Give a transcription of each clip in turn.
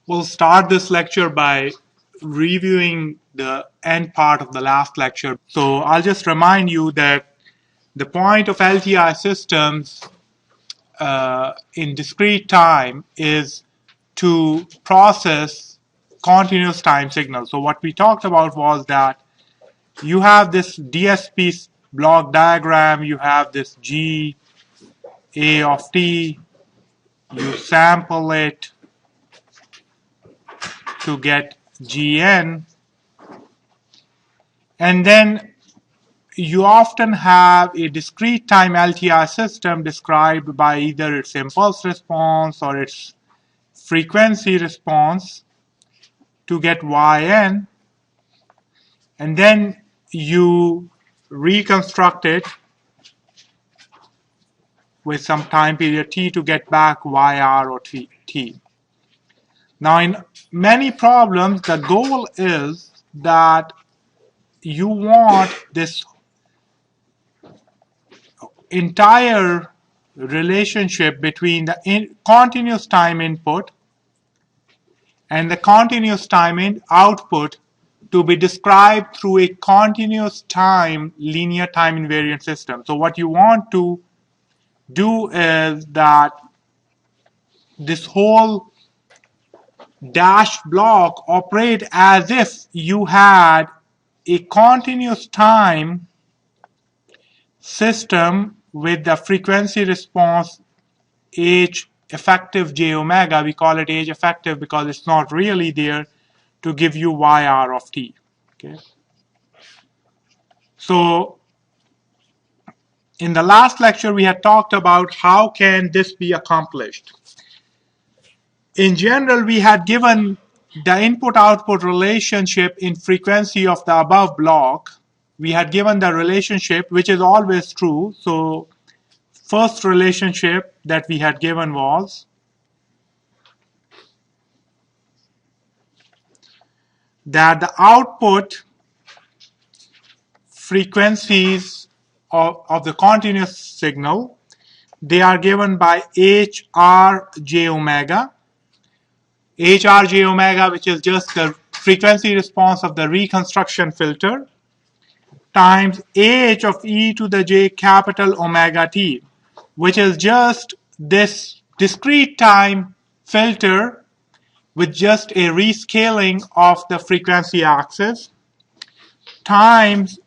We'll start this lecture by reviewing the end part of the last lecture. So I'll just remind you that the point of LTI systems in discrete time is to process continuous time signals. So what we talked about was that you have this DSP block diagram, you have this G A of t, you sample it to get Gn, and then you often have a discrete time LTI system described by either its impulse response or its frequency response to get Yn, and then you reconstruct it with some time period t to get back yr or t. Now in many problems, the goal is that you want this entire relationship between the continuous time input and the continuous time output to be described through a continuous time linear time invariant system. So what you want to do is that this whole dashed block operate as if you had a continuous time system with the frequency response h effective j omega. We call it h effective because it's not really there to give you yr of t. Okay. So in the last lecture we had talked about how can this be accomplished. In general, we had given the input-output relationship in frequency of the above block. We had given the relationship, which is always true. So first relationship that we had given was that the output frequencies of the continuous signal, they are given by hr j omega. hr j omega, which is just the frequency response of the reconstruction filter, times ah of e to the j capital omega t, which is just this discrete time filter with just a rescaling of the frequency axis, times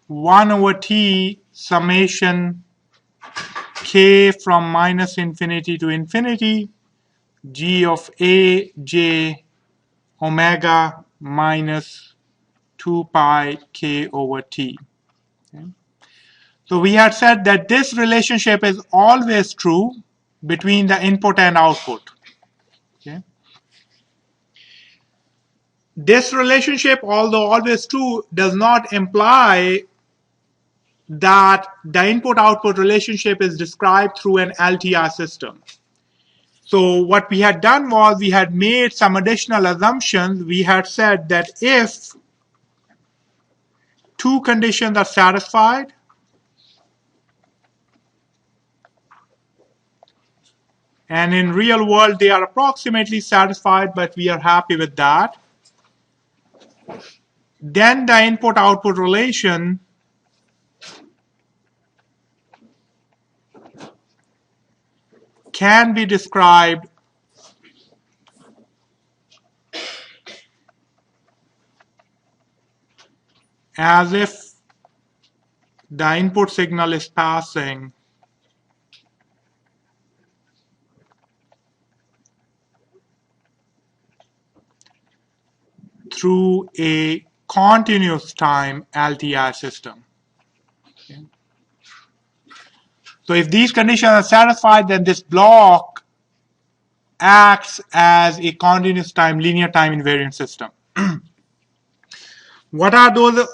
1 over t summation k from minus infinity to infinity g of a j omega minus 2 pi k over t. Okay. So we had said that this relationship is always true between the input and output. Okay. This relationship, although always true, does not imply that the input-output relationship is described through an LTI system. So what we had done was we had made some additional assumptions. We had said that if two conditions are satisfied, and in real world they are approximately satisfied, but we are happy with that, then the input-output relation can be described as if the input signal is passing through a continuous time LTI system. Okay. So if these conditions are satisfied, then this block acts as a continuous time linear time invariant system. What are those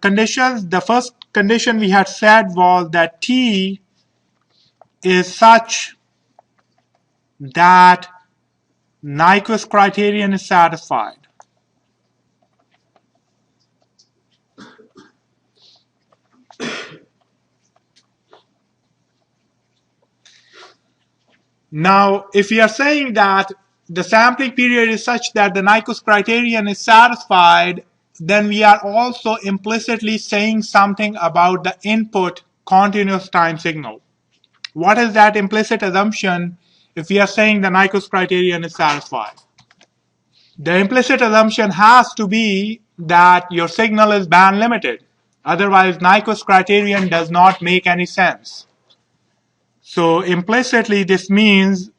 conditions? The first condition we had said was that t is such that Nyquist criterion is satisfied. Now, if we are saying that the sampling period is such that the Nyquist criterion is satisfied, then we are also implicitly saying something about the input continuous time signal. What is that implicit assumption if we are saying the Nyquist criterion is satisfied? The implicit assumption has to be that your signal is band limited. Otherwise, Nyquist criterion does not make any sense. So implicitly, this means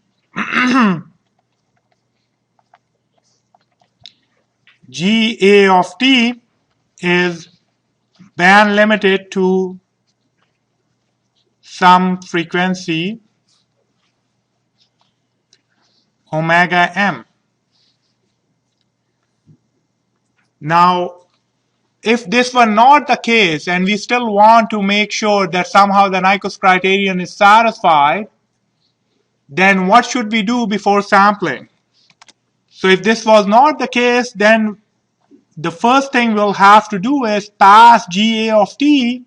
GA of t is band limited to some frequency omega m. Now, if this were not the case and we still want to make sure that somehow the Nyquist criterion is satisfied, then what should we do before sampling? So if this was not the case, then the first thing we'll have to do is pass GA of t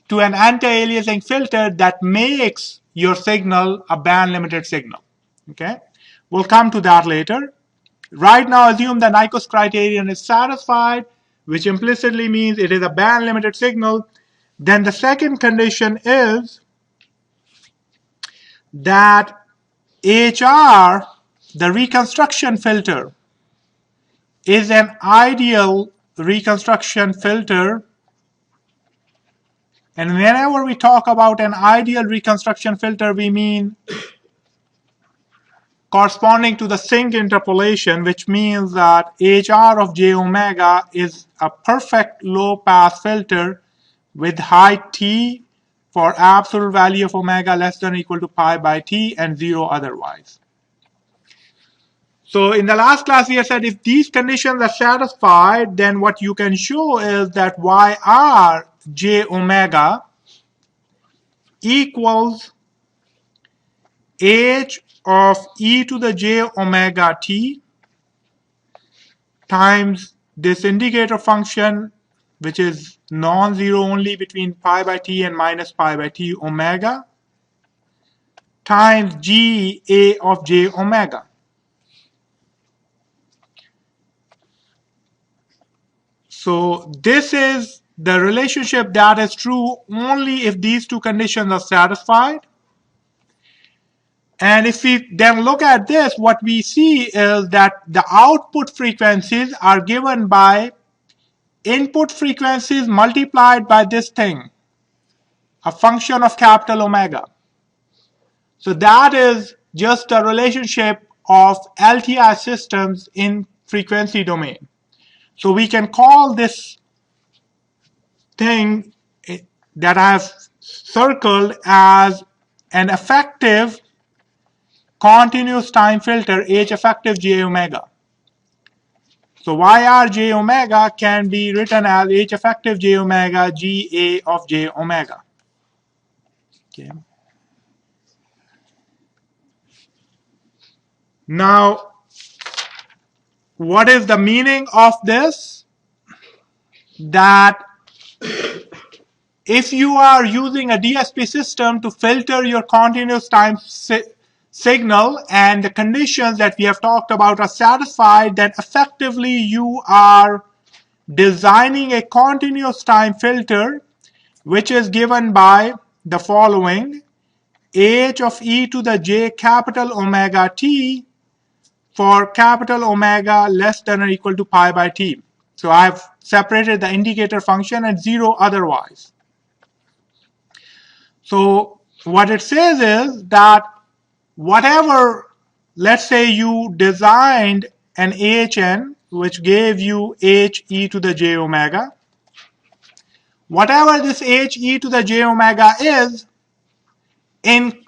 to an anti-aliasing filter that makes your signal a band-limited signal. Okay, we'll come to that later. Right now, assume the Nyquist criterion is satisfied, which implicitly means it is a band-limited signal. Then the second condition is that HR, the reconstruction filter, is an ideal reconstruction filter. And whenever we talk about an ideal reconstruction filter, we mean corresponding to the sinc interpolation, which means that HR of j omega is a perfect low pass filter with height t for absolute value of omega less than or equal to pi by t and 0 otherwise. So in the last class we have said if these conditions are satisfied, then what you can show is that YR j omega equals h of e to the j omega t times this indicator function, which is non-zero only between pi by t and minus pi by t omega, times g a of j omega. So this is the relationship that is true only if these two conditions are satisfied. And if we then look at this, what we see is that the output frequencies are given by input frequencies multiplied by this thing, a function of capital omega. So that is just a relationship of LTI systems in frequency domain. So we can call this thing that I have circled as an effective continuous time filter H effective j omega. So YR j omega can be written as H effective j omega GA of j omega. Okay. Now, what is the meaning of this? That if you are using a DSP system to filter your continuous time signal and the conditions that we have talked about are satisfied, then effectively you are designing a continuous time filter which is given by the following: h of e to the j capital omega t for capital omega less than or equal to pi by t. So I have separated the indicator function and 0 otherwise. So what it says is that whatever, let's say you designed an HN which gave you h e to the j omega. Whatever this h e to the j omega is, in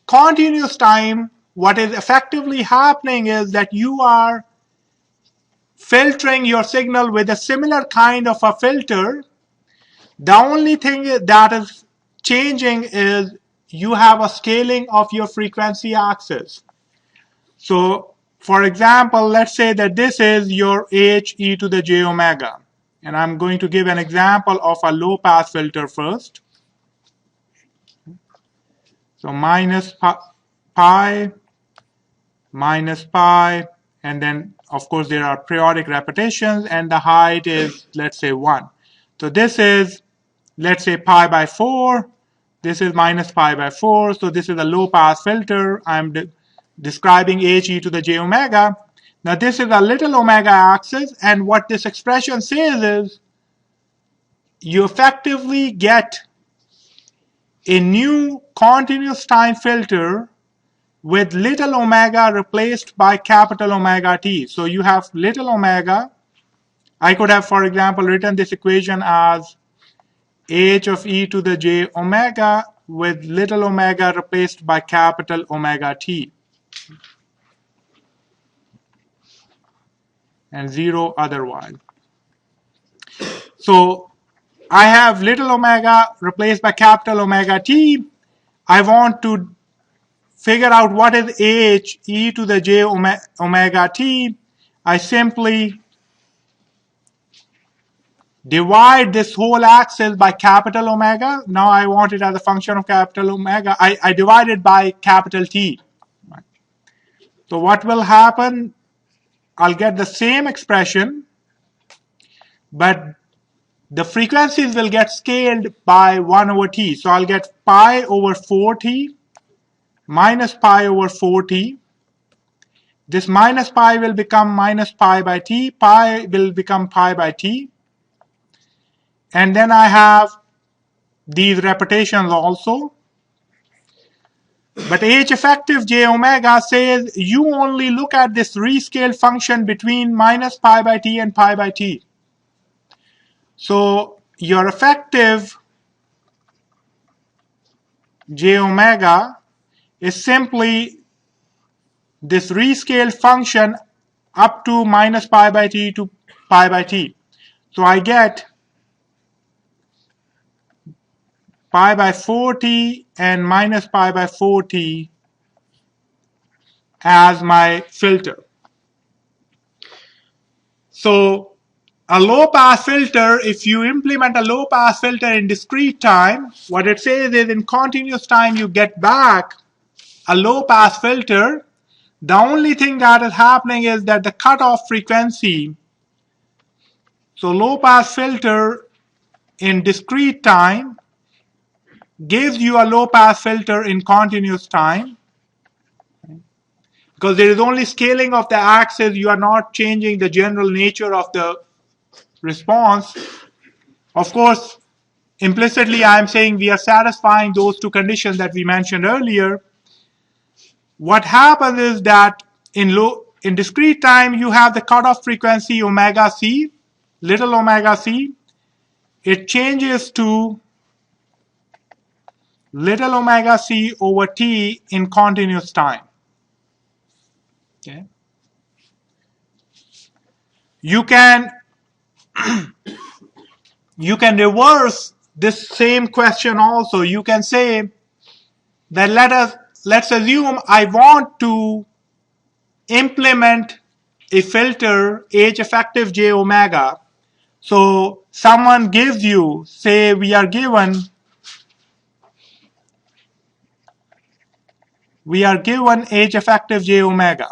continuous time, what is effectively happening is that you are filtering your signal with a similar kind of a filter. The only thing that is changing is you have a scaling of your frequency axis. So for example, let's say that this is your h e to the j omega. And I'm going to give an example of a low pass filter first. So minus pi, minus pi, and then of course there are periodic repetitions, and the height is, let's say, 1. So this is, let's say, pi by 4. This is minus pi by 4. So this is a low pass filter. I'm describing h e to the j omega. Now this is a little omega axis, and what this expression says is you effectively get a new continuous time filter with little omega replaced by capital omega t. So you have little omega. I could have, for example, written this equation as h of e to the j omega with little omega replaced by capital omega t, and 0 otherwise. So I have little omega replaced by capital omega t. I want to figure out what is h e to the j omega t. I simply divide this whole axis by capital omega. Now I want it as a function of capital omega. I divide it by capital T. So what will happen? I'll get the same expression, but the frequencies will get scaled by 1 over t. So I'll get pi over 4t minus pi over 4t. This minus pi will become minus pi by t. Pi will become pi by t. And then I have these repetitions also. But h effective j omega says you only look at this rescaled function between minus pi by t and pi by t. So your effective j omega is simply this rescaled function up to minus pi by t to pi by t. So I get pi by 4t and minus pi by 4t as my filter. So a low pass filter, if you implement a low pass filter in discrete time, what it says is in continuous time you get back a low pass filter. The only thing that is happening is that the cutoff frequency, so low pass filter in discrete time gives you a low pass filter in continuous time. Because there is only scaling of the axis, you are not changing the general nature of the response. Of course, implicitly I am saying we are satisfying those two conditions that we mentioned earlier. What happens is that in discrete time you have the cutoff frequency omega c, little omega c. It changes to little omega c over t in continuous time. Okay. You can reverse this same question also. You can say that let's assume I want to implement a filter h effective j omega. So someone gives you, say we are given h effective j omega.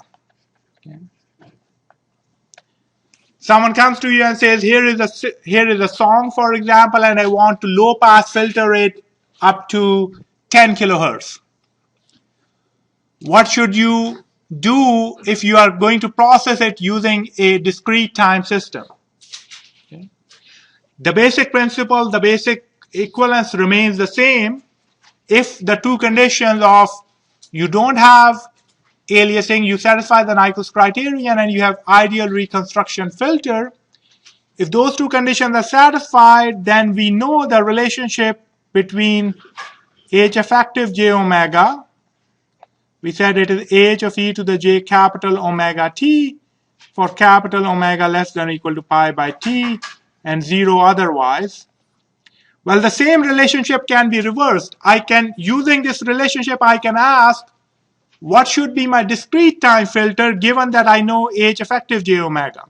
Okay. Someone comes to you and says, here is a song, for example, and I want to low pass filter it up to 10 kilohertz. What should you do if you are going to process it using a discrete time system? Okay. The basic principle, the basic equivalence remains the same. If the two conditions of you don't have aliasing, you satisfy the Nyquist criterion, and you have ideal reconstruction filter, if those two conditions are satisfied, then we know the relationship between h effective j omega. We said it is h of e to the j capital omega t for capital omega less than or equal to pi by t and 0 otherwise. Well, the same relationship can be reversed. Using this relationship, I can ask, what should be my discrete time filter given that I know h effective j omega?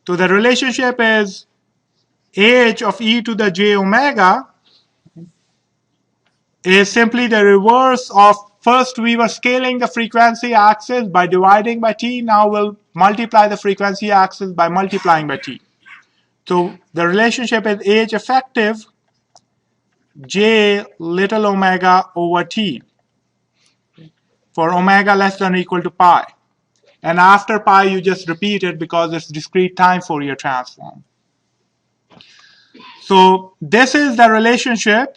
So the relationship is h of e to the j omega is simply the reverse of first we were scaling the frequency axis by dividing by t. Now we'll multiply the frequency axis by multiplying by t. So the relationship is H effective J little omega over t for omega less than or equal to pi. And after pi, you just repeat it because it's discrete time Fourier transform. So this is the relationship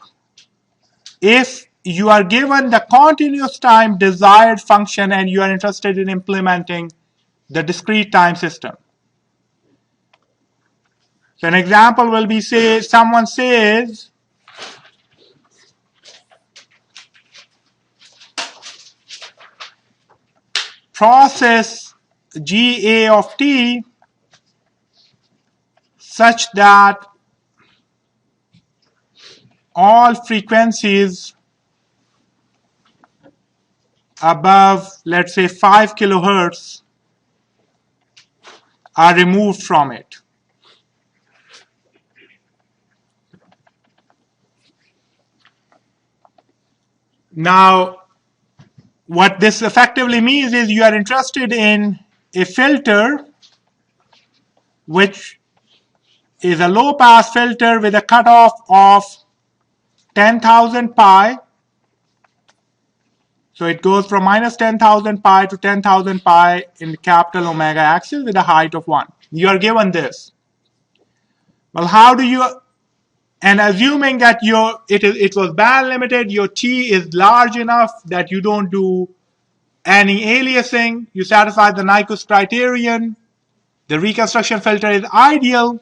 if you are given the continuous time desired function and you are interested in implementing the discrete time system. So an example will be, say, someone says, process GA of t such that all frequencies above, let's say, 5 kilohertz are removed from it. Now, what this effectively means is you are interested in a filter which is a low pass filter with a cutoff of 10,000 pi. So it goes from minus 10,000 pi to 10,000 pi in the capital omega axis with a height of 1. You are given this. Well, how do you, and assuming that it was band limited, your t is large enough that you don't do any aliasing, you satisfy the Nyquist criterion, the reconstruction filter is ideal.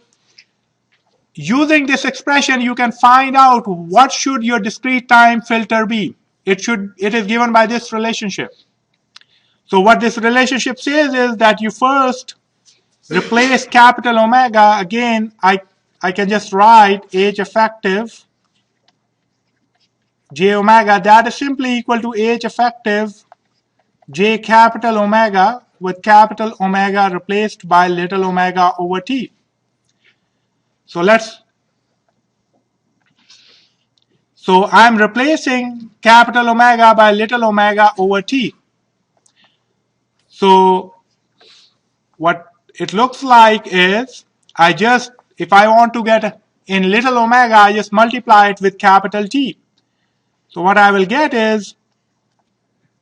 Using this expression, you can find out what should your discrete time filter be. It is given by this relationship. So what this relationship says is that you first replace capital omega. Again, I can just write H effective J omega. That is simply equal to H effective J capital omega with capital omega replaced by little omega over t. So I'm replacing capital omega by little omega over t. So what it looks like is if I want to get in little omega, I just multiply it with capital T. So what I will get is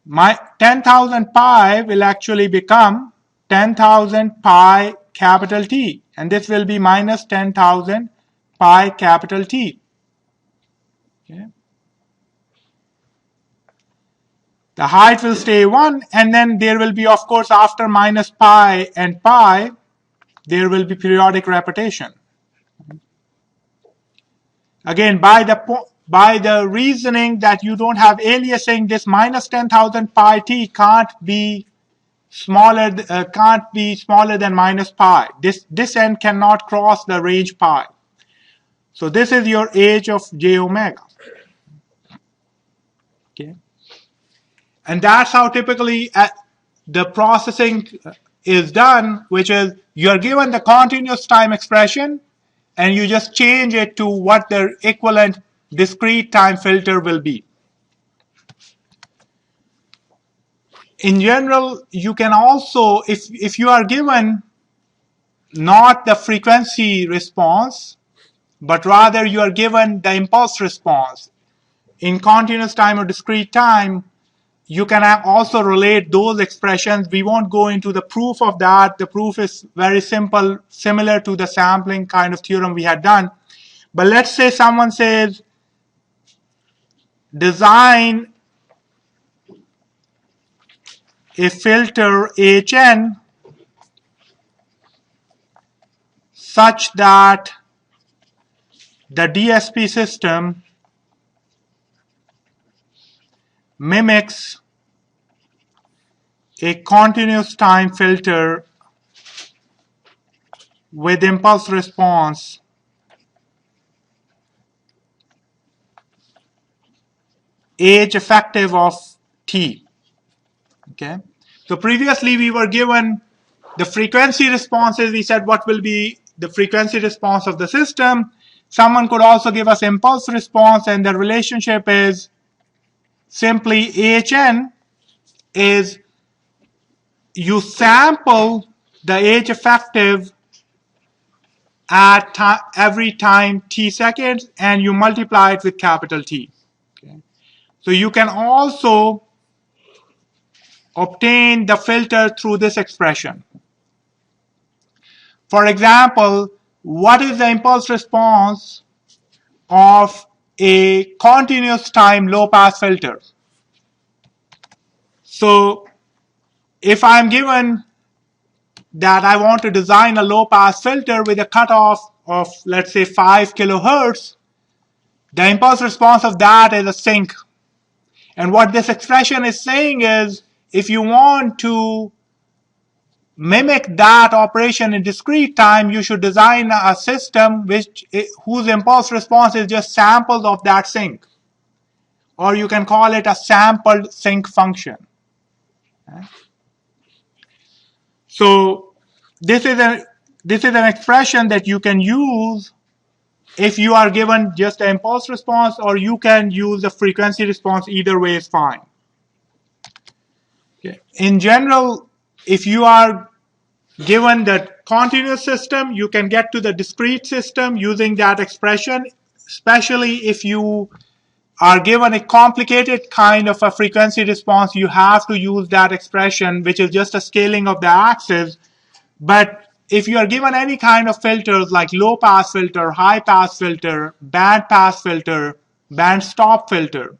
my 10,000 pi will actually become 10,000 pi capital T. And this will be minus 10,000 pi capital T. Okay. The height will stay 1, and then there will be, of course, after minus pi and pi, there will be periodic repetition. Again, by the reasoning that you don't have aliasing, this minus 10,000 pi t can't be smaller than minus pi. This end cannot cross the range pi. So this is your H of j omega. Okay. And that's how typically the processing is done, which is you're given the continuous time expression and you just change it to what the equivalent discrete time filter will be. In general, you can also, if you are given not the frequency response, but rather you are given the impulse response in continuous time or discrete time, you can also relate those expressions. We won't go into the proof of that. The proof is very simple, similar to the sampling kind of theorem we had done. But let's say someone says, design a filter Hn such that the DSP system mimics a continuous time filter with impulse response H effective of t. Okay. So previously we were given the frequency responses. We said what will be the frequency response of the system. Someone could also give us impulse response, and the relationship is simply HN is you sample the H effective at every time t seconds and you multiply it with capital T. Okay. So you can also obtain the filter through this expression. For example, what is the impulse response of a continuous time low pass filter? So if I'm given that I want to design a low pass filter with a cutoff of, let's say, 5 kilohertz, the impulse response of that is a sinc. And what this expression is saying is, if you want to mimic that operation in discrete time, you should design a system whose impulse response is just samples of that sinc. Or you can call it a sampled sinc function. So this is an expression that you can use if you are given just the impulse response, or you can use the frequency response. Either way is fine. Okay. In general, if you are given the continuous system, you can get to the discrete system using that expression, especially if you are given a complicated kind of a frequency response. You have to use that expression, which is just a scaling of the axis. But if you are given any kind of filters like low pass filter, high pass filter, band pass filter, band stop filter,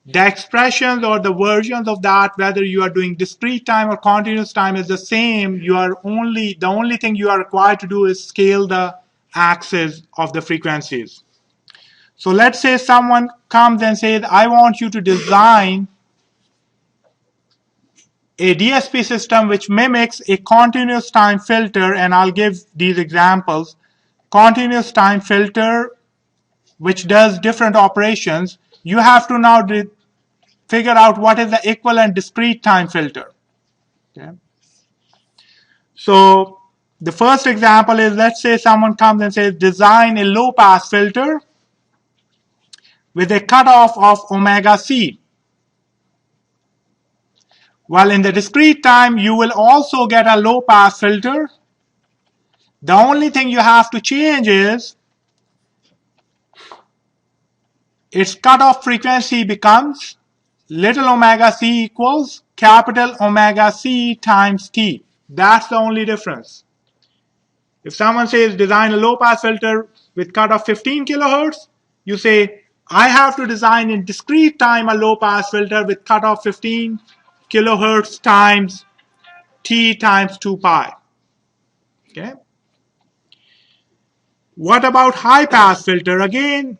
the expressions or the versions of that, whether you are doing discrete time or continuous time, is the same. The only thing you are required to do is scale the axis of the frequencies. So let's say someone comes and says, I want you to design a DSP system which mimics a continuous time filter, and I'll give these examples. Continuous time filter which does different operations. You have to now figure out what is the equivalent discrete time filter. Okay. So the first example is, let's say someone comes and says, design a low pass filter with a cutoff of omega c. Well, in the discrete time, you will also get a low pass filter. The only thing you have to change is its cutoff frequency becomes little omega c equals capital omega c times t. That's the only difference. If someone says design a low pass filter with cutoff 15 kilohertz, you say I have to design in discrete time a low pass filter with cutoff 15 kilohertz times t times 2 pi. Okay. What about high pass filter? Again,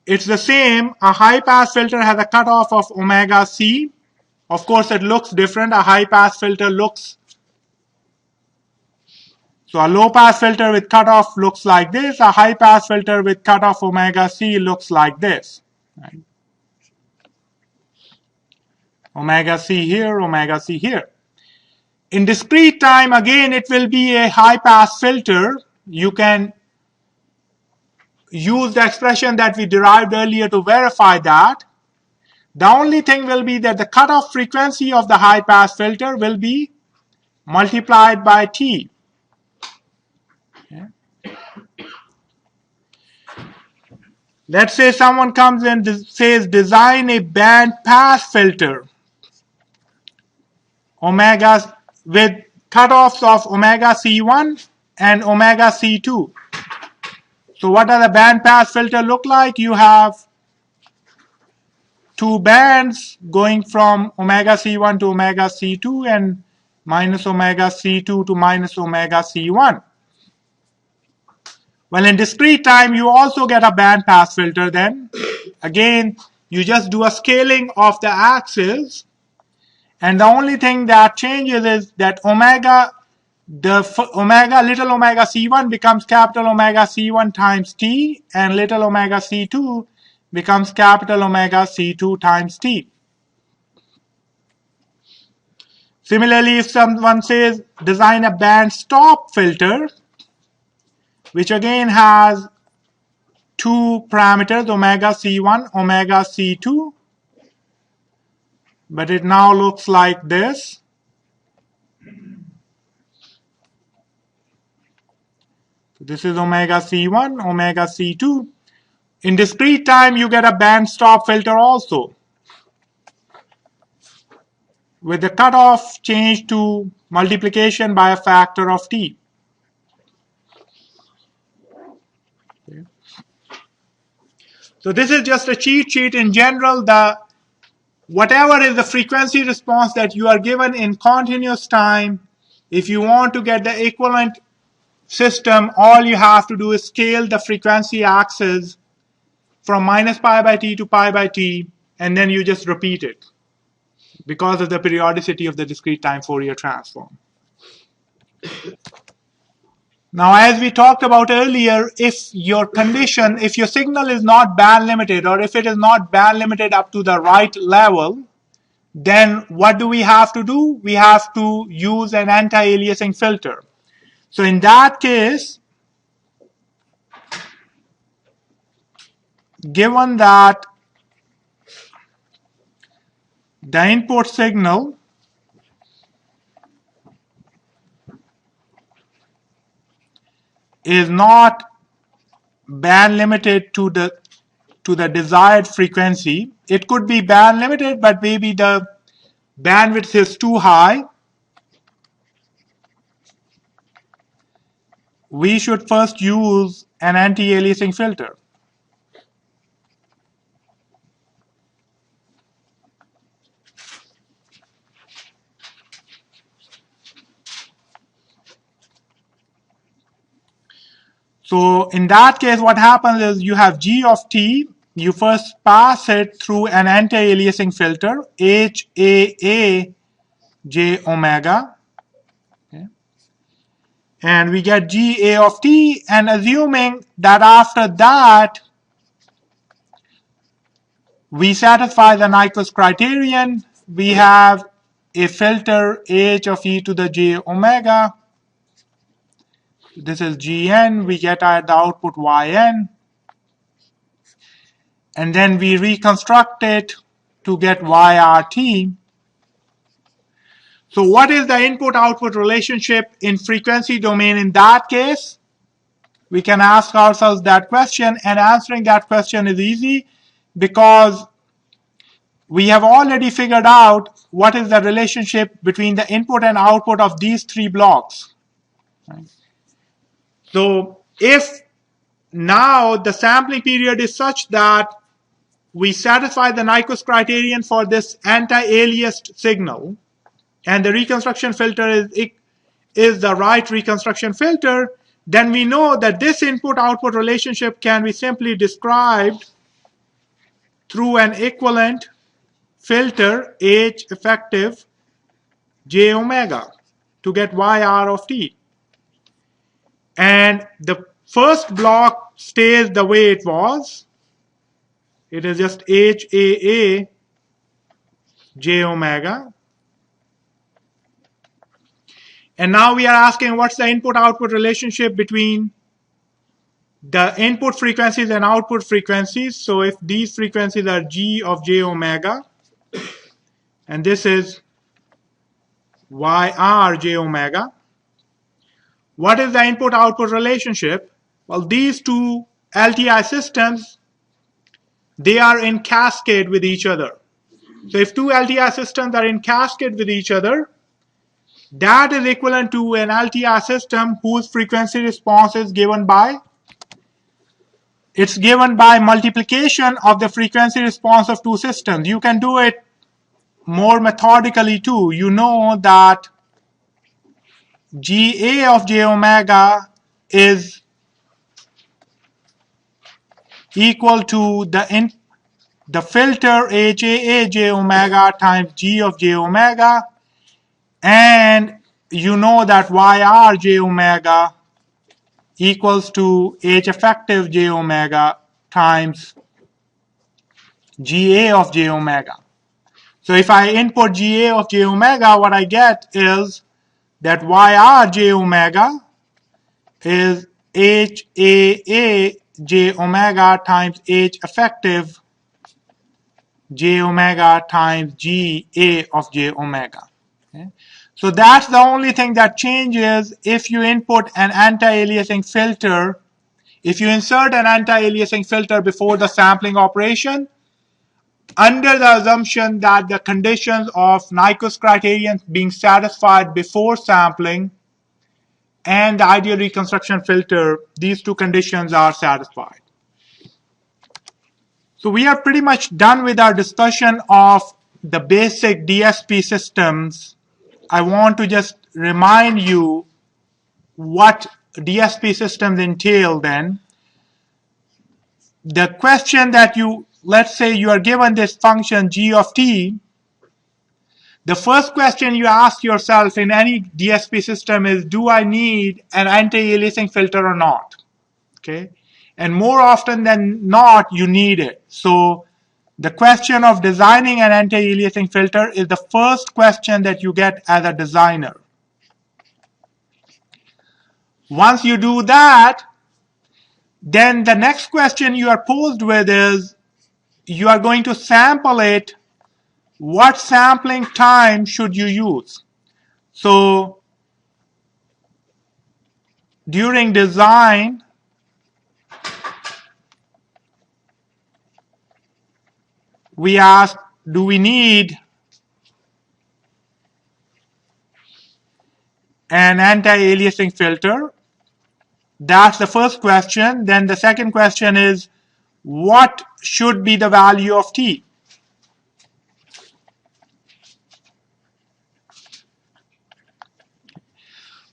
it's the same. A high pass filter has a cutoff of omega c. Of course, it looks different. A high pass filter looks, so a low pass filter with cutoff looks like this. A high pass filter with cutoff omega c looks like this. Right? Omega c here, omega c here. In discrete time, again, it will be a high pass filter. You can use the expression that we derived earlier to verify that. The only thing will be that the cutoff frequency of the high pass filter will be multiplied by t. Okay. Let's say someone comes and says design a band pass filter omega with cutoffs of omega c1 and omega c2. So what does a band pass filter look like? You have two bands going from omega c1 to omega c2 and minus omega c2 to minus omega c1. Well, in discrete time, you also get a band pass filter then. Again, you just do a scaling of the axis, and the only thing that changes is that little omega c1 becomes capital omega c1 times t, and little omega c2 becomes capital omega c2 times t. Similarly, if someone says design a band stop filter, which again has two parameters, omega C1, omega C2, but it now looks like this. So this is omega C1, omega C2. In discrete time, you get a band stop filter also, with the cutoff changed to multiplication by a factor of t. Okay. So this is just a cheat sheet. In general, whatever is the frequency response that you are given in continuous time, if you want to get the equivalent system, all you have to do is scale the frequency axis from minus pi by t to pi by t, and then you just repeat it because of the periodicity of the discrete time Fourier transform. Now, as we talked about earlier, if your signal is not band limited, or if it is not band limited up to the right level, then what do we have to do? We have to use an anti-aliasing filter. So in that case, given that the input signal is not band limited to the desired frequency, it could be band limited, but maybe the bandwidth is too high, we should first use an anti-aliasing filter. So in that case, what happens is you have g of t, you first pass it through an anti-aliasing filter, HAA j omega, okay, and we get GA of t, and assuming that after that we satisfy the Nyquist criterion, we have a filter H of e to the j omega. This is Gn, we get at the output Yn, and then we reconstruct it to get YRT. So what is the input-output relationship in frequency domain in that case? We can ask ourselves that question, and answering that question is easy because we have already figured out what is the relationship between the input and output of these three blocks. Right? So if now the sampling period is such that we satisfy the Nyquist criterion for this anti-aliased signal, and the reconstruction filter is the right reconstruction filter, then we know that this input-output relationship can be simply described through an equivalent filter H effective j omega to get YR of t. And the first block stays the way it was. It is just HAA j omega. And now we are asking what's the input-output relationship between the input frequencies and output frequencies. So if these frequencies are g of j omega, and this is YR j omega, what is the input-output relationship? Well, these two LTI systems, they are in cascade with each other. So if two LTI systems are in cascade with each other, that is equivalent to an LTI system whose frequency response is given by, it's given by multiplication of the frequency response of two systems. You can do it more methodically too. You know that GA of j omega is equal to the filter HAA j omega times G of j omega, and you know that YR j omega equals to H effective j omega times GA of j omega. So if I input GA of j omega, what I get is that YR j omega is HAA j omega times h effective j omega times g a of j omega. Okay? So that's the only thing that changes if you input an anti-aliasing filter. If you insert an anti-aliasing filter before the sampling operation, under the assumption that the conditions of Nyquist criterion being satisfied before sampling and the ideal reconstruction filter, these two conditions are satisfied. So we are pretty much done with our discussion of the basic DSP systems. I want to just remind you what DSP systems entail then. The question that let's say you are given this function g of t, the first question you ask yourself in any DSP system is, do I need an anti-aliasing filter or not? Okay, and more often than not, you need it. So the question of designing an anti-aliasing filter is the first question that you get as a designer. Once you do that, then the next question you are posed with is, you are going to sample it. What sampling time should you use? So during design, we ask, do we need an anti-aliasing filter? That's the first question. Then the second question is, what should be the value of t?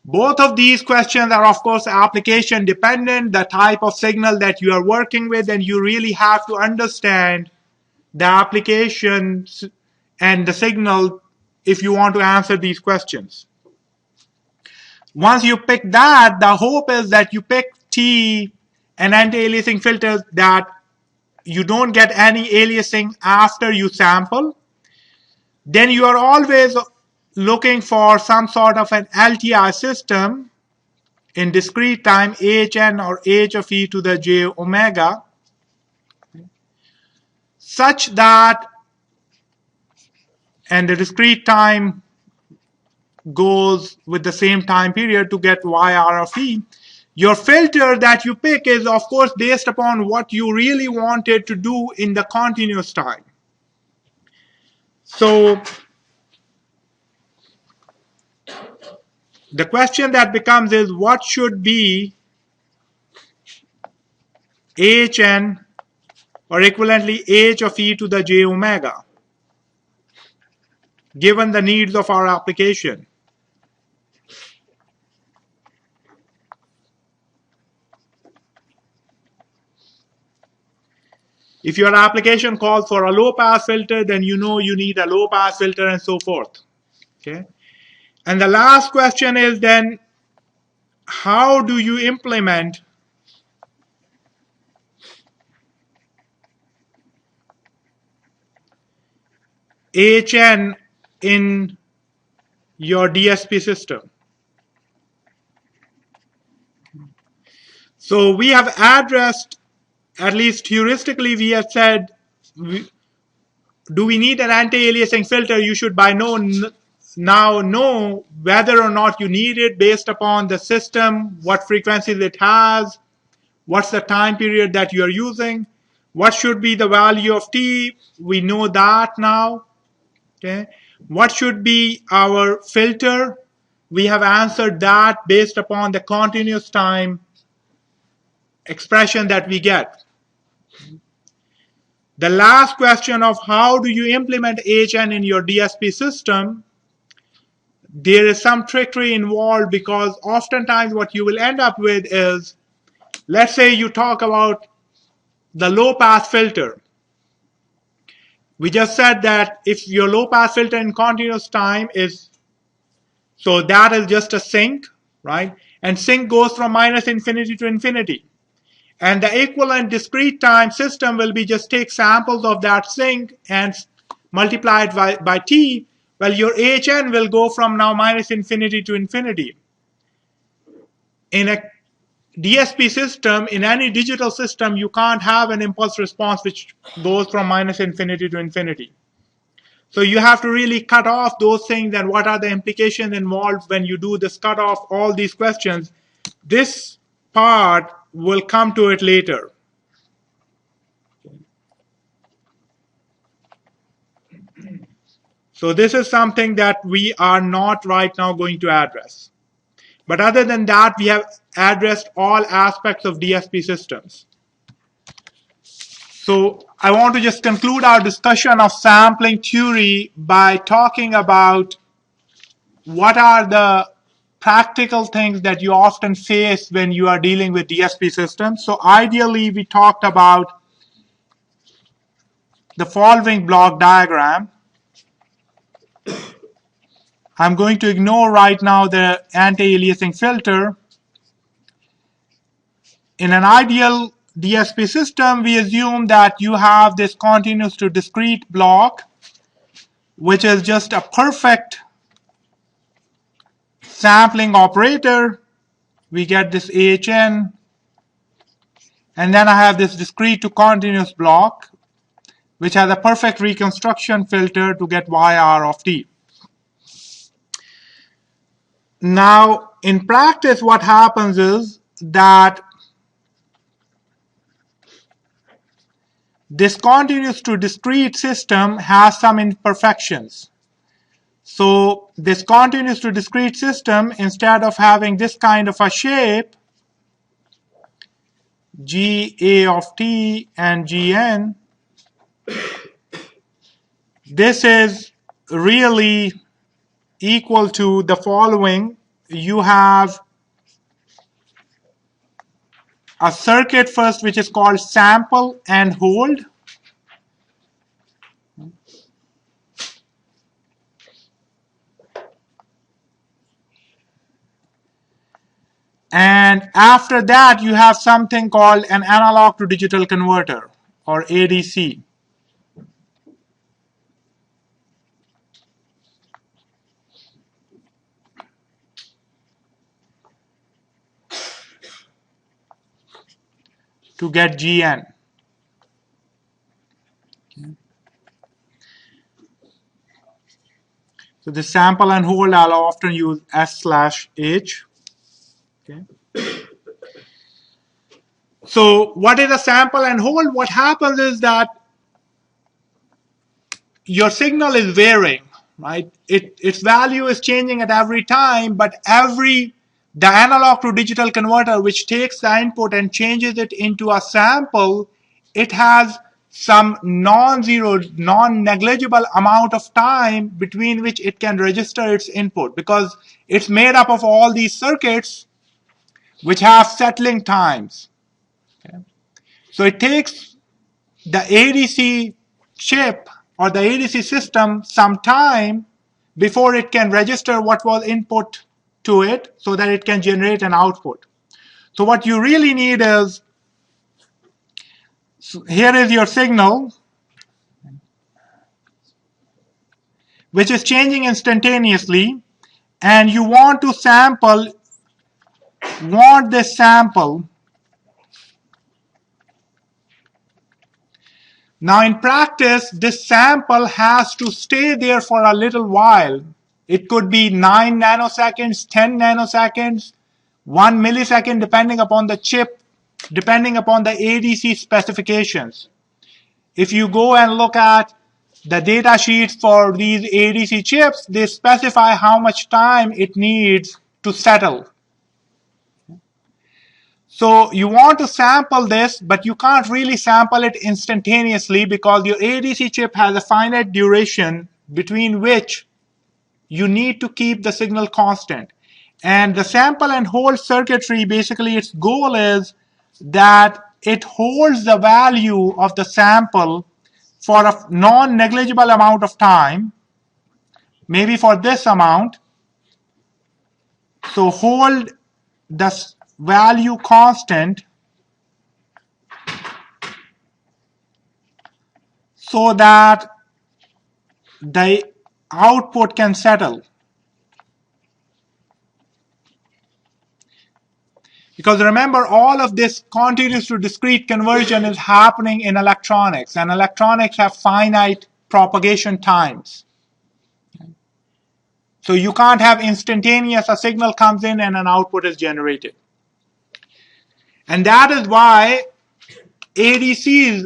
Both of these questions are, of course, application dependent, the type of signal that you are working with, and you really have to understand the applications and the signal if you want to answer these questions. Once you pick that, the hope is that you pick T and anti-aliasing filters that you don't get any aliasing after you sample. Then you are always looking for some sort of an LTI system in discrete time, hn or h of e to the j omega, such that, and the discrete time goes with the same time period to get yr of e. Your filter that you pick is, of course, based upon what you really wanted to do in the continuous time. So the question that becomes is, what should be hn or equivalently h of e to the j omega, given the needs of our application? If your application calls for a low-pass filter, then you know you need a low-pass filter and so forth. Okay. And the last question is then, how do you implement HN in your DSP system? So we have addressed, at least heuristically, we have said, do we need an anti-aliasing filter? You should by now know whether or not you need it based upon the system, what frequencies it has, what's the time period that you're using, what should be the value of t. We know that now. Okay. What should be our filter? We have answered that based upon the continuous time expression that we get. The last question of how do you implement HN in your DSP system, there is some trickery involved, because oftentimes what you will end up with is, let's say you talk about the low pass filter. We just said that if your low pass filter in continuous time is, so that is just a sink, right? And sink goes from minus infinity to infinity. And the equivalent discrete time system will be just take samples of that sink and multiply it by t. Well, your HN will go from now minus infinity to infinity. In a DSP system, in any digital system, you can't have an impulse response which goes from minus infinity to infinity. So you have to really cut off those things and what are the implications involved when you do this cut off all these questions. This part will come to it later. So this is something that we are not right now going to address. But other than that, we have addressed all aspects of DSP systems. So I want to just conclude our discussion of sampling theory by talking about what are the practical things that you often face when you are dealing with DSP systems. So ideally, we talked about the following block diagram. I'm going to ignore right now the anti-aliasing filter. In an ideal DSP system, we assume that you have this continuous to discrete block, which is just a perfect sampling operator. We get this AHN, and then I have this discrete to continuous block, which has a perfect reconstruction filter to get YR of t. Now, in practice, what happens is that this continuous to discrete system has some imperfections. So this continuous to discrete system, instead of having this kind of a shape, GA of t and GN, this is really equal to the following. You have a circuit first which is called sample and hold. And after that, you have something called an analog to digital converter, or ADC. To get GN. So the sample and hold, I'll often use S/H. Okay. So what is a sample and hold? What happens is that your signal is varying, right? Its value is changing at every time, but the analog to digital converter, which takes the input and changes it into a sample, it has some non-zero, non-negligible amount of time between which it can register its input, because it's made up of all these circuits which have settling times. Okay. So it takes the ADC chip or the ADC system some time before it can register what was input to it so that it can generate an output. So what you really need is, so here is your signal, which is changing instantaneously, and you want this sample. Now in practice, this sample has to stay there for a little while. It could be 9 nanoseconds, 10 nanoseconds, 1 millisecond, depending upon the chip, depending upon the ADC specifications. If you go and look at the data sheets for these ADC chips, they specify how much time it needs to settle. So you want to sample this, but you can't really sample it instantaneously because your ADC chip has a finite duration between which you need to keep the signal constant. And the sample and hold circuitry, basically its goal is that it holds the value of the sample for a non-negligible amount of time, maybe for this amount. So hold the value constant so that the output can settle. Because remember, all of this continuous to discrete conversion is happening in electronics, and electronics have finite propagation times. So you can't have instantaneous, a signal comes in and an output is generated. And that is why ADCs,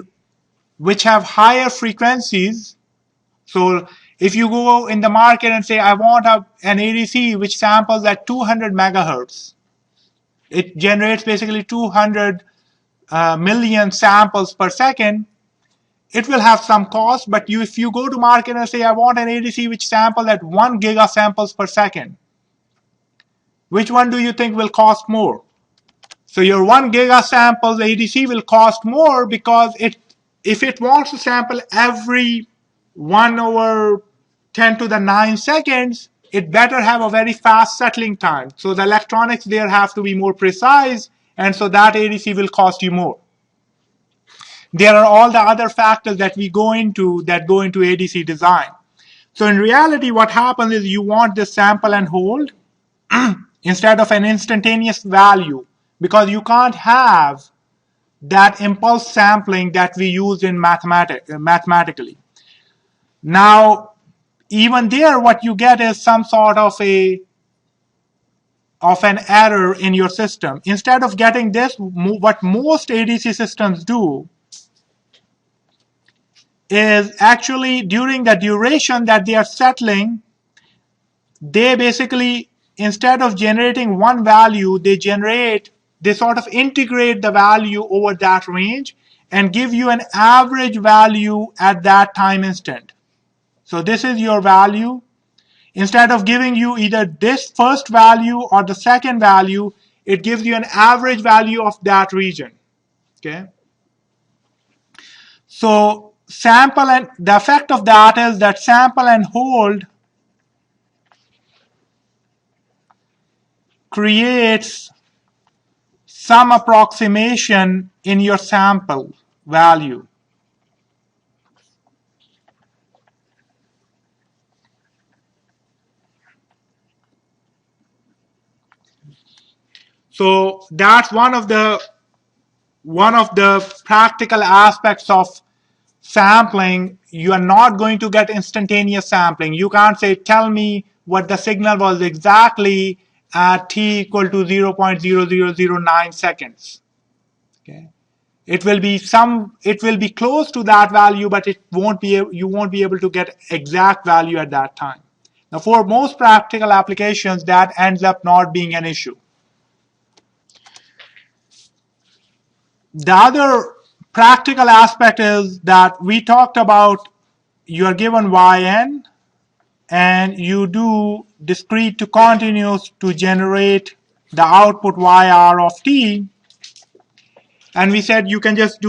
which have higher frequencies, so if you go in the market and say, I want an ADC which samples at 200 megahertz, it generates basically 200 million samples per second, it will have some cost, but if you go to market and say, I want an ADC which samples at 1 giga samples per second, which one do you think will cost more? So your 1 giga samples ADC will cost more because if it wants to sample every 1/10⁹ seconds, it better have a very fast settling time. So the electronics there have to be more precise, and so that ADC will cost you more. There are all the other factors that go into ADC design. So in reality, what happens is you want this sample and hold instead of an instantaneous value, because you can't have that impulse sampling that we use in mathematically. Now, even there, what you get is some sort of an error in your system. Instead of getting this, what most ADC systems do is actually during the duration that they are settling, they basically, instead of generating one value, they sort of integrate the value over that range and give you an average value at that time instant. So this is your value. Instead of giving you either this first value or the second value, it gives you an average value of that region. Okay. So the effect of that is that sample and hold creates some approximation in your sample value. So that's one of the practical aspects of sampling. You are not going to get instantaneous sampling. You can't say, tell me what the signal was exactly at t equal to 0.0009 seconds. Okay. It will be close to that value, but you won't be able to get exact value at that time. Now, for most practical applications, that ends up not being an issue. The other practical aspect is that we talked about you are given yn and you do discrete to continuous to generate the output yr of t, and we said you can just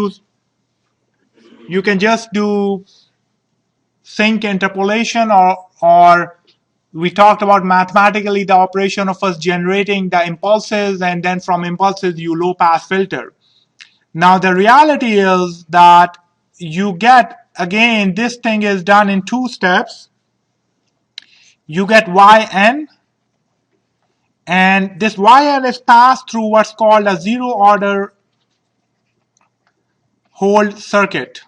do sync interpolation, or we talked about mathematically the operation of us generating the impulses, and then from impulses you low pass filter. Now the reality is that you get, again, this thing is done in 2 steps. You get yn, and this yn is passed through what's called a zero order hold circuit.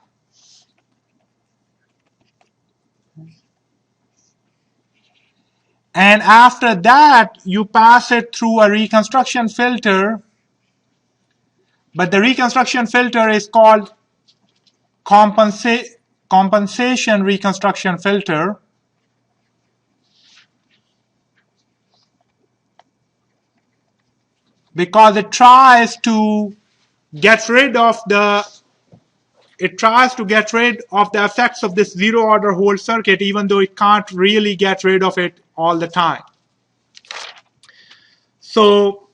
And after that, you pass it through a reconstruction filter, but the reconstruction filter is called compensation reconstruction filter. Because it tries to get rid of the effects of this zero order hold circuit, even though it can't really get rid of it all the time. So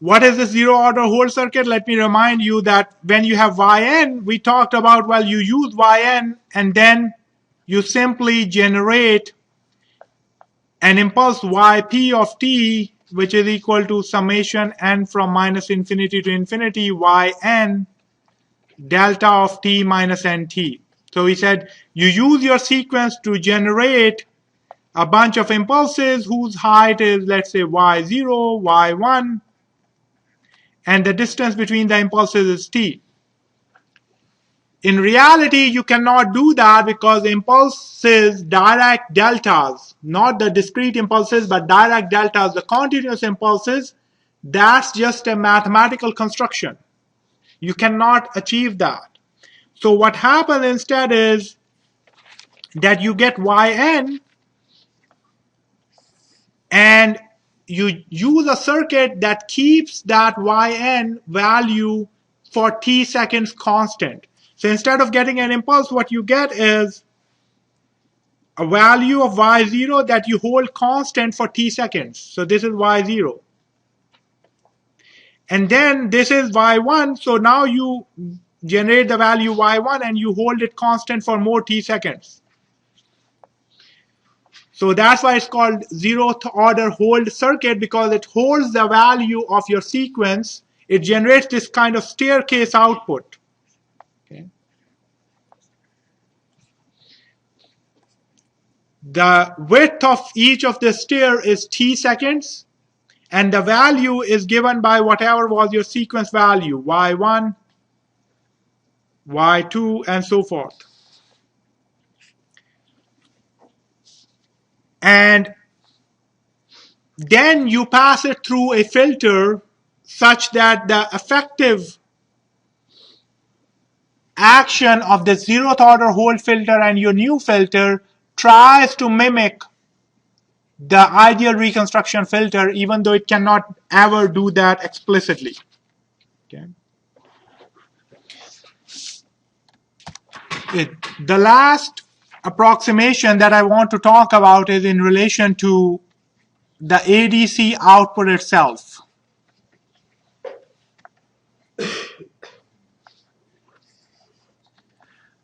what is the zero order hold circuit? Let me remind you that when you have yn, we talked about, well, you use yn and then you simply generate an impulse yp of t, which is equal to summation n from -infinity to infinity yn delta of t minus nt. So we said you use your sequence to generate a bunch of impulses whose height is, let's say, y0, y1, and the distance between the impulses is t. In reality, you cannot do that because impulses, direct deltas, not the discrete impulses, but direct deltas, the continuous impulses, that's just a mathematical construction. You cannot achieve that. So what happens instead is that you get yn, and you use a circuit that keeps that yn value for t seconds constant. So instead of getting an impulse, what you get is a value of y0 that you hold constant for t seconds. So this is y0. And then this is y1. So now you generate the value y1 and you hold it constant for more t seconds. So that's why it's called zeroth order hold circuit, because it holds the value of your sequence. It generates this kind of staircase output. Okay. The width of each of the stair is t seconds, and the value is given by whatever was your sequence value, y1, y2, and so forth. And then you pass it through a filter such that the effective action of the zeroth order hold filter and your new filter tries to mimic the ideal reconstruction filter, even though it cannot ever do that explicitly. Okay. The last approximation that I want to talk about is in relation to the ADC output itself.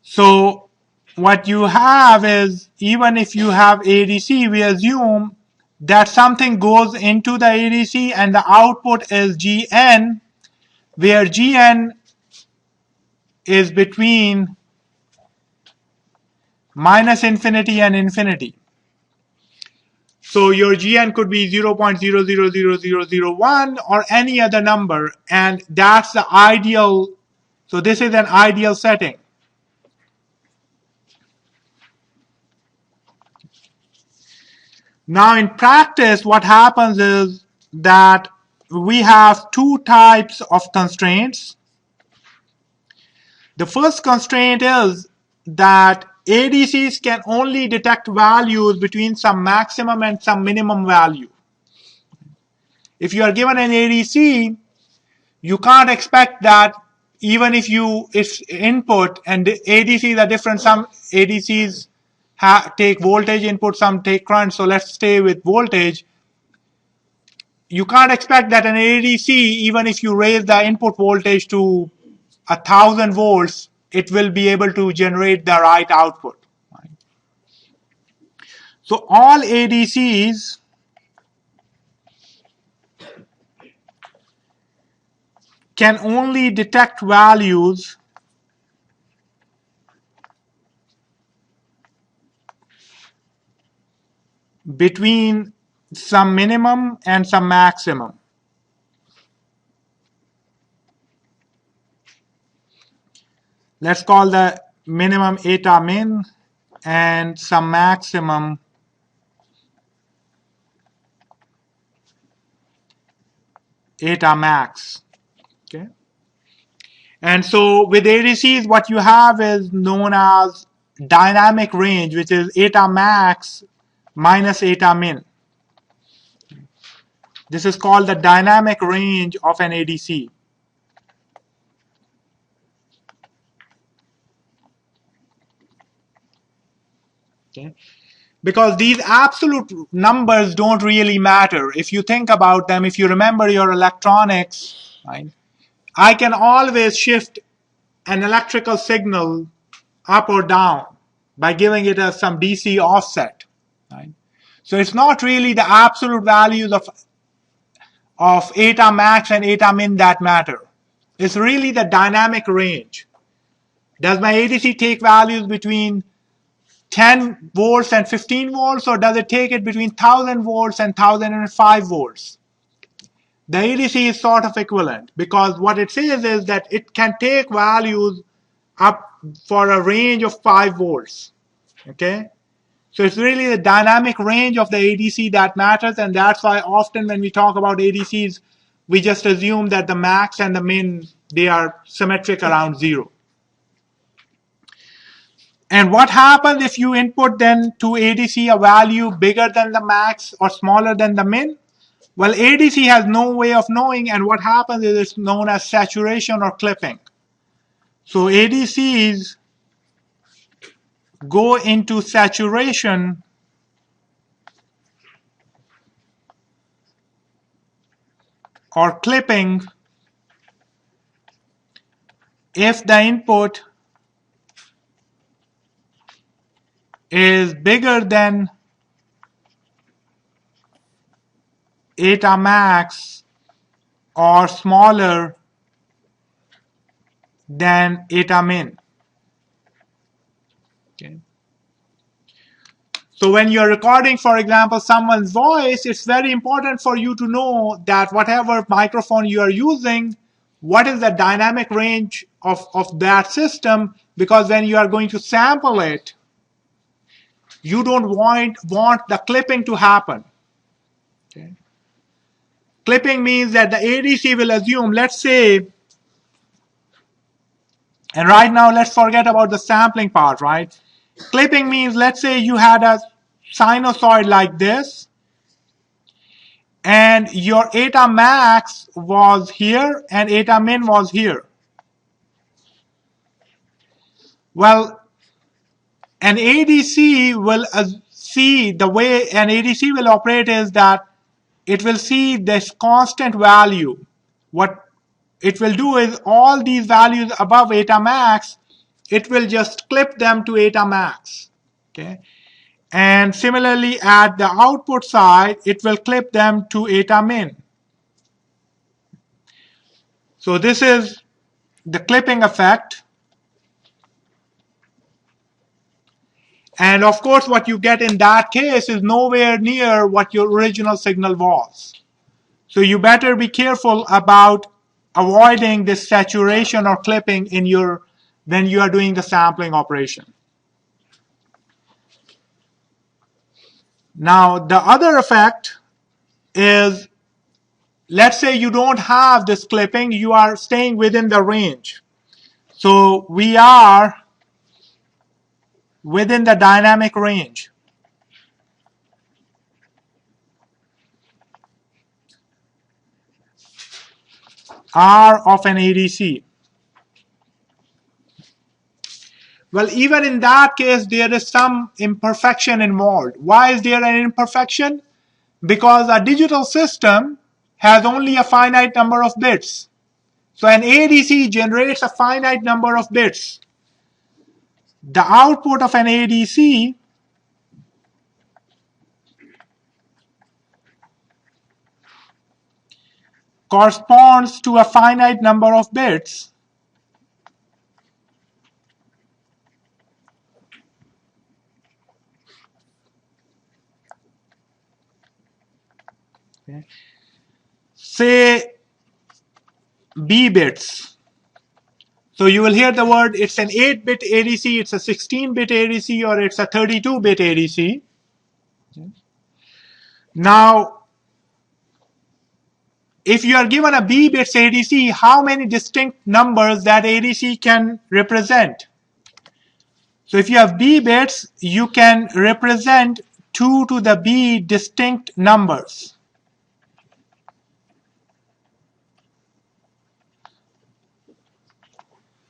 So what you have is, even if you have ADC, we assume that something goes into the ADC and the output is Gn, where Gn is between minus infinity and infinity. So your Gn could be 0.000001 or any other number, and that's the ideal. So this is an ideal setting. Now in practice, what happens is that we have two types of constraints. The first constraint is that ADCs can only detect values between some maximum and some minimum value. If you are given an ADC, you can't expect that even if it's input, and the ADCs are different. Some ADCs take voltage input, some take current. So let's stay with voltage. You can't expect that an ADC, even if you raise the input voltage to 1,000 volts, it will be able to generate the right output. Right? So all ADCs can only detect values between some minimum and some maximum. Let's call the minimum eta min and some maximum eta max. Okay. And so with ADCs, what you have is known as dynamic range, which is eta max minus eta min. This is called the dynamic range of an ADC. Okay. Because these absolute numbers don't really matter. If you think about them, if you remember your electronics, right, I can always shift an electrical signal up or down by giving it some DC offset. Right? So it's not really the absolute values of eta max and eta min that matter. It's really the dynamic range. Does my ADC take values between 10 volts and 15 volts, or does it take it between 1,000 volts and 1,005 volts? the ADC is sort of equivalent, because what it says is that it can take values up for a range of 5 volts. Okay? So it's really the dynamic range of the ADC that matters, and that's why often when we talk about ADCs, we just assume that the max and the min, they are symmetric around 0. And what happens if you input then to ADC a value bigger than the max or smaller than the min? Well, ADC has no way of knowing, and what happens is it's known as saturation or clipping. So ADCs go into saturation or clipping if the input is bigger than eta max or smaller than eta min. Okay. So when you're recording, for example, someone's voice, it's very important for you to know that whatever microphone you are using, what is the dynamic range of that system, because when you are going to sample it, you don't want the clipping to happen. Okay. Clipping means that the ADC will assume, let's say, and right now let's forget about the sampling part, right? Clipping means, let's say you had a sinusoid like this, and your eta max was here and eta min was here. Well, an ADC will see, the way an ADC will operate is that it will see this constant value. What it will do is all these values above eta max, it will just clip them to eta max. Okay. And similarly at the output side, it will clip them to eta min. So this is the clipping effect. And of course, what you get in that case is nowhere near what your original signal was. So you better be careful about avoiding this saturation or clipping in your, when you are doing the sampling operation. Now, the other effect is, let's say you don't have this clipping, you are staying within the range. So we are within the dynamic range. R of an ADC. Well, even in that case, there is some imperfection involved. Why is there an imperfection? Because a digital system has only a finite number of bits. So an ADC generates a finite number of bits. The output of an ADC corresponds to a finite number of bits. Okay. Say B bits. So you will hear the word, it's an 8-bit ADC, it's a 16-bit ADC, or it's a 32-bit ADC. Okay. Now, if you are given a B bits ADC, how many distinct numbers that ADC can represent? So if you have B bits, you can represent 2 to the B distinct numbers.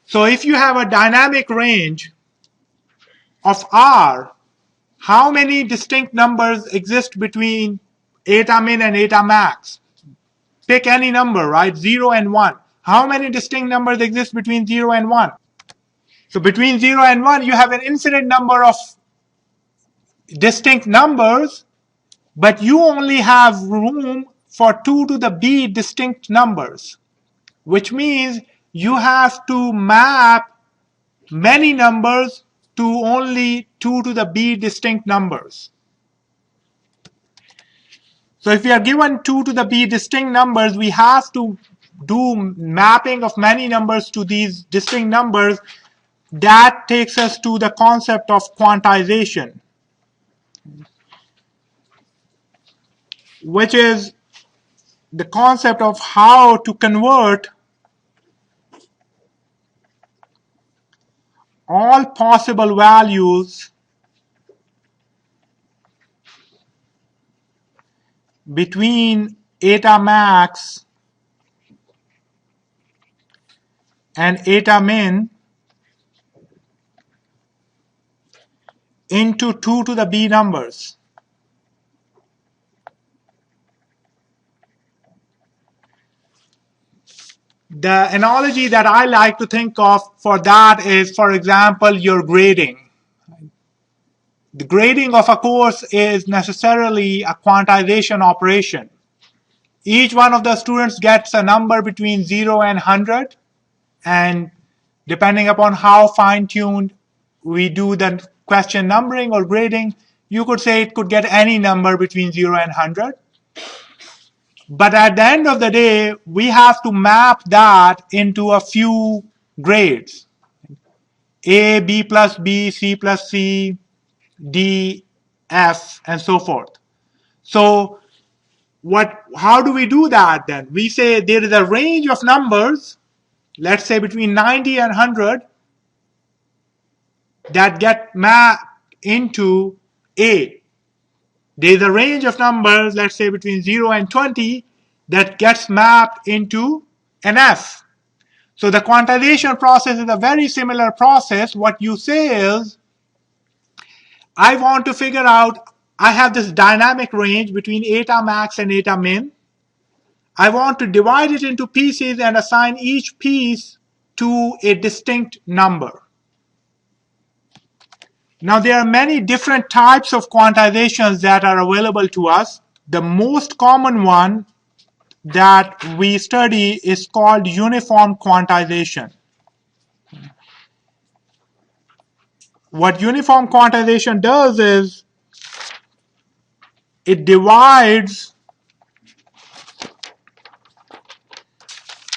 So if you have a dynamic range of R, how many distinct numbers exist between eta min and eta max? Pick any number, right? 0 and 1. How many distinct numbers exist between 0 and 1? So between 0 and 1, you have an infinite number of distinct numbers, but you only have room for 2 to the B distinct numbers, which means you have to map many numbers to only 2 to the B distinct numbers. So if we are given 2 to the b distinct numbers, we have to do mapping of many numbers to these distinct numbers. That takes us to the concept of quantization, which is the concept of how to convert all possible values between eta max and eta min into 2 to the b numbers. The analogy that I like to think of for that is, for example, your grading. The grading of a course is necessarily a quantization operation. Each one of the students gets a number between 0 and 100, and depending upon how fine-tuned we do the question numbering or grading, you could say it could get any number between 0 and 100. But at the end of the day, we have to map that into a few grades: A, B plus B, C plus C, D, F, and so forth. So how do we do that then? We say there is a range of numbers, let's say between 90 and 100, that get mapped into A. There's a range of numbers, let's say between 0 and 20, that gets mapped into an F. So the quantization process is a very similar process. What you say is, I want to figure out, I have this dynamic range between eta max and eta min. I want to divide it into pieces and assign each piece to a distinct number. Now, there are many different types of quantizations that are available to us. The most common one that we study is called uniform quantization. What uniform quantization does is it divides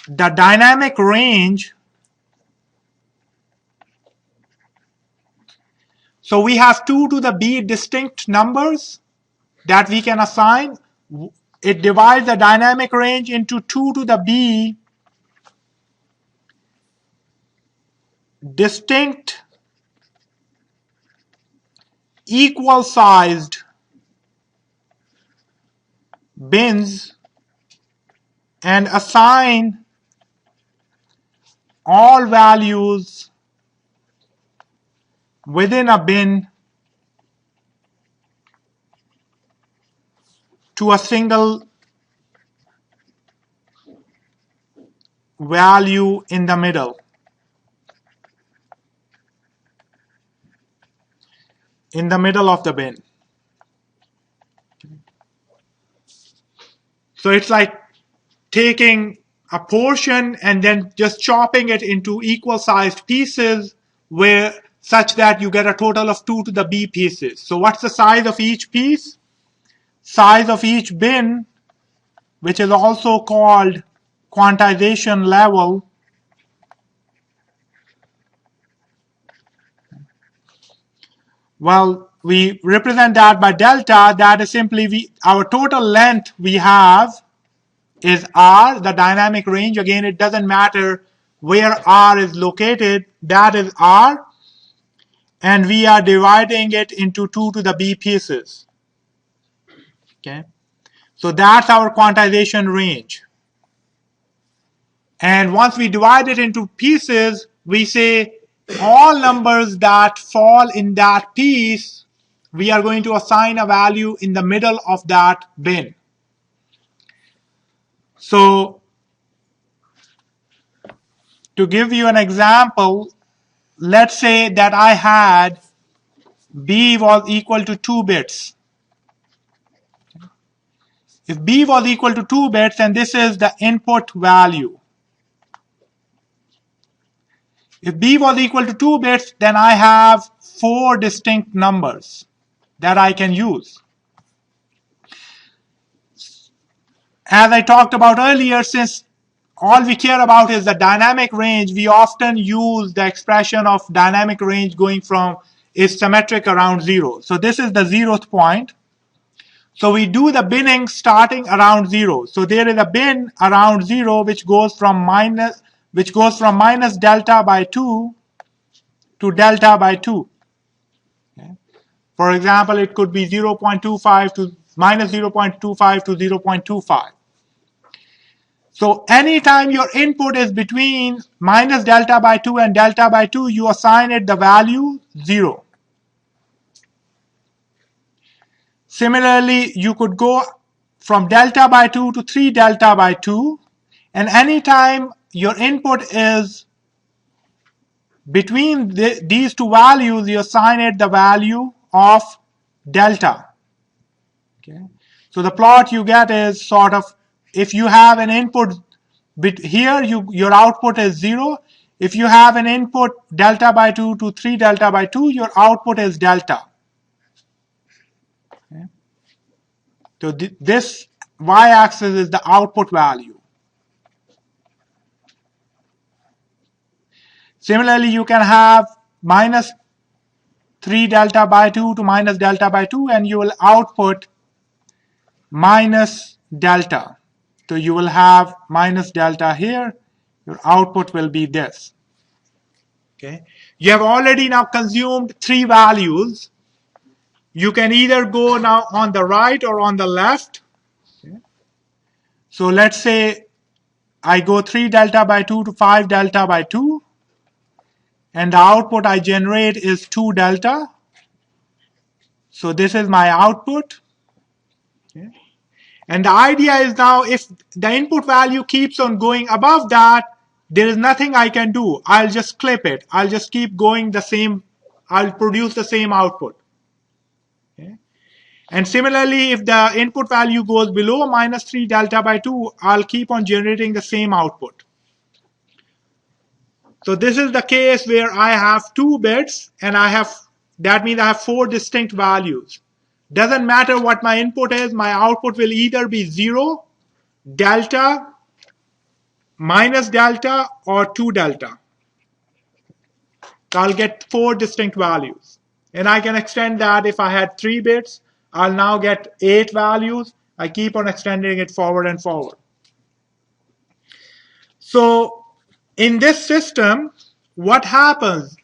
the dynamic range. So we have 2 to the b distinct numbers that we can assign. It divides the dynamic range into 2 to the b distinct equal sized bins and assign all values within a bin to a single value in the middle. In the middle of the bin. So it's like taking a portion and then just chopping it into equal sized pieces such that you get a total of 2 to the b pieces. So what's the size of each piece? Size of each bin, which is also called quantization level, well, we represent that by delta. That is simply our total length we have is R, the dynamic range. Again, it doesn't matter where R is located. That is R. And we are dividing it into 2 to the b pieces. Okay. So that's our quantization range. And once we divide it into pieces, we say all numbers that fall in that piece, we are going to assign a value in the middle of that bin. So to give you an example, let's say that I had B was equal to 2 bits. If B was equal to 2 bits and this is the input value. If B was equal to 2 bits, then I have 4 distinct numbers that I can use. as I talked about earlier, since all we care about is the dynamic range, we often use the expression of dynamic range going from is symmetric around 0. So this is the 0th point. So we do the binning starting around 0. So there is a bin around 0 which goes from minus delta by 2 to delta by 2. Okay. For example, it could be 0.25 to minus 0.25 to 0.25. So anytime your input is between minus delta by 2 and delta by 2, you assign it the value 0. Similarly, you could go from delta by 2 to 3 delta by 2, and anytime your input is between these two values, you assign it the value of delta. Okay. So the plot you get is sort of, if you have an input here, your output is 0. If you have an input delta by 2 to 3 delta by 2, your output is delta. Okay. So this y-axis is the output value. Similarly, you can have minus 3 delta by 2 to minus delta by 2, and you will output minus delta. So you will have minus delta here. Your output will be this. Okay. You have already now consumed 3 values. You can either go now on the right or on the left. Okay. So let's say I go 3 delta by 2 to 5 delta by 2. And the output I generate is 2 delta. So this is my output. Okay. And the idea is now if the input value keeps on going above that, there is nothing I can do. I'll just clip it. I'll just keep going the same. I'll produce the same output. Okay. And similarly, if the input value goes below minus 3 delta by 2, I'll keep on generating the same output. So this is the case where I have 2 bits, and that means I have 4 distinct values. Doesn't matter what my input is, my output will either be 0, delta, minus delta, or 2 delta. So I'll get 4 distinct values. And I can extend that. If I had 3 bits, I'll now get 8 values. I keep on extending it forward and forward. So in this system, what happens,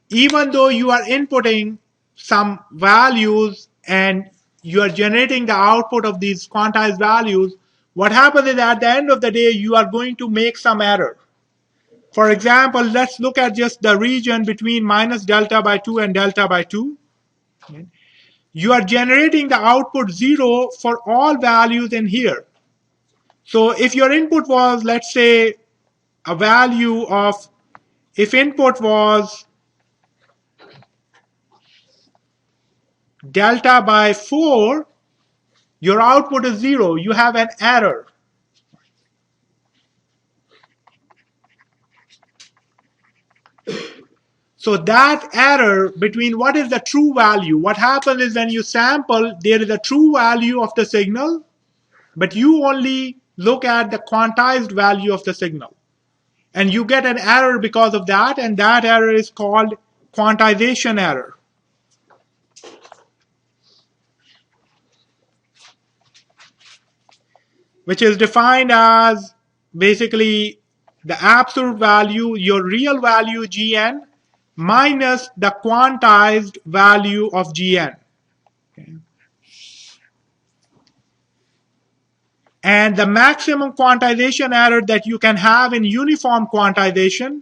even though you are inputting some values and you are generating the output of these quantized values, what happens is at the end of the day, you are going to make some error. For example, let's look at just the region between minus delta by 2 and delta by 2. Okay. You are generating the output 0 for all values in here. So if your input was, let's say, a value of, if input was delta by 4, your output is 0. You have an error. So that error between what is the true value, what happens is when you sample, there is a true value of the signal, but you only look at the quantized value of the signal. And you get an error because of that, and that error is called quantization error. Which is defined as basically the absolute value, your real value Gn, minus the quantized value of Gn. Okay. And the maximum quantization error that you can have in uniform quantization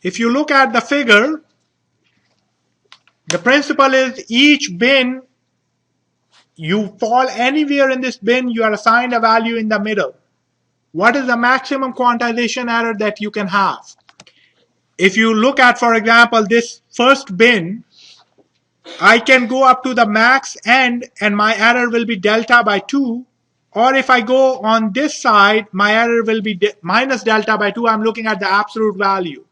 if you look at the figure, the principle is each bin, you fall anywhere in this bin, you are assigned a value in the middle. What is the maximum quantization error that you can have? If you look at, for example, this first bin, I can go up to the max end and my error will be delta by 2, Or if I go on this side, my error will be minus delta by 2. I'm looking at the absolute value.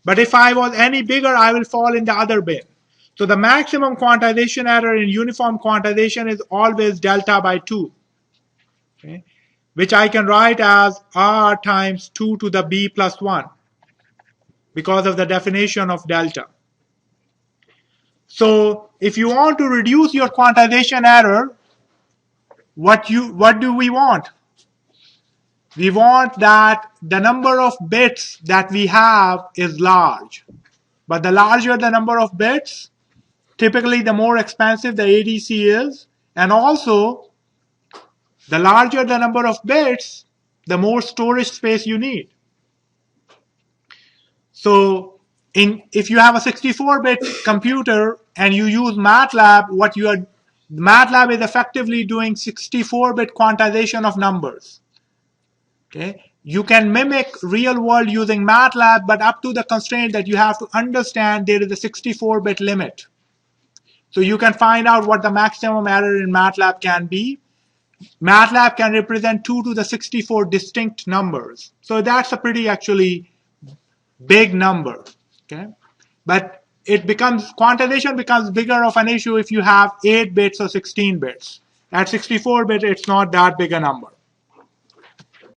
But if I was any bigger, I will fall in the other bin. So the maximum quantization error in uniform quantization is always delta by 2, okay, which I can write as R times 2 to the B plus 1 because of the definition of delta. So if you want to reduce your quantization error, what do we want? We want that the number of bits that we have is large. But the larger the number of bits, typically the more expensive the ADC is. And also, the larger the number of bits, the more storage space you need. So if you have a 64-bit computer and you use MATLAB, MATLAB is effectively doing 64-bit quantization of numbers. Okay, you can mimic real world using MATLAB, but up to the constraint that you have to understand there is a 64-bit limit. So you can find out what the maximum error in MATLAB can be. MATLAB can represent 2 to the 64 distinct numbers. So that's a pretty actually big number. Okay, but quantization becomes bigger of an issue if you have 8 bits or 16 bits. At 64 bits, it's not that big a number.